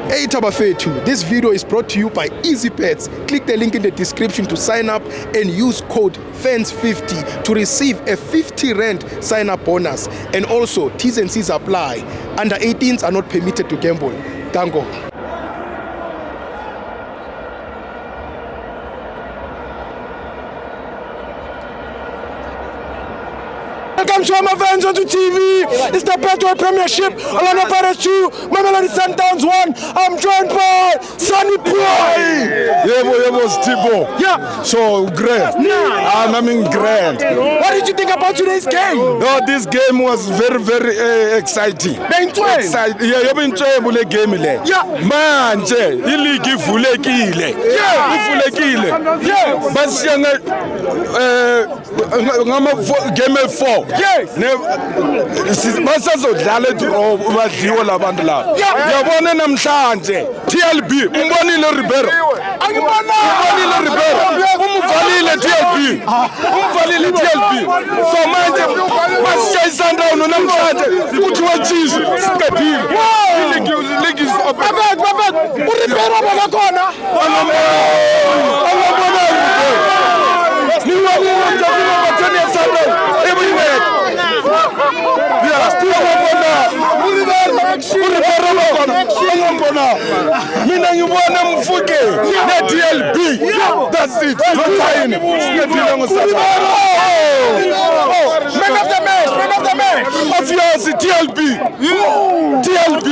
Hey Tabafethu, this video is brought to you by EASYBET. Click the link in the description to sign up and use code FANS50 to receive a 50 Rand sign-up bonus. And also, T&Cs apply. Under 18s are not permitted to gamble. Gango. Welcome to FANS Wethu TV. It's the Betway Premiership. Orlando Pirates 2, Mamelodi Sundowns 1. I'm joined by Sunny Boy. Yebo, Stibo. Yeah. So great. I mean great. What did you think about today's game? No, this game was very exciting. Exciting. Yeah, you've been trying to game le. Yeah. Manje, iligi vulekile. Yeah. Ivulekile. Yeah. But siyanga ngama game 4. Yes. Basazodlala draw badliwa labantu la. Yabona namhlanje TLB umbonile Ribeiro. Umbonile Ribeiro. Umvalile TLB. Umvalile TLB. So manje masishaya Sundowns namhlanje kuthiwa cheese siqedile. League is open. Perfect. uRibeiro bakakhona. Angabona Ribeiro. Niwabona njalo bathene Sundowns. Everywhere. Yeah, still mina ngibona mfuke ne TLB. That's it. No time. Siqedile ngosasa. Man of the match. Obviously TLB. TLB.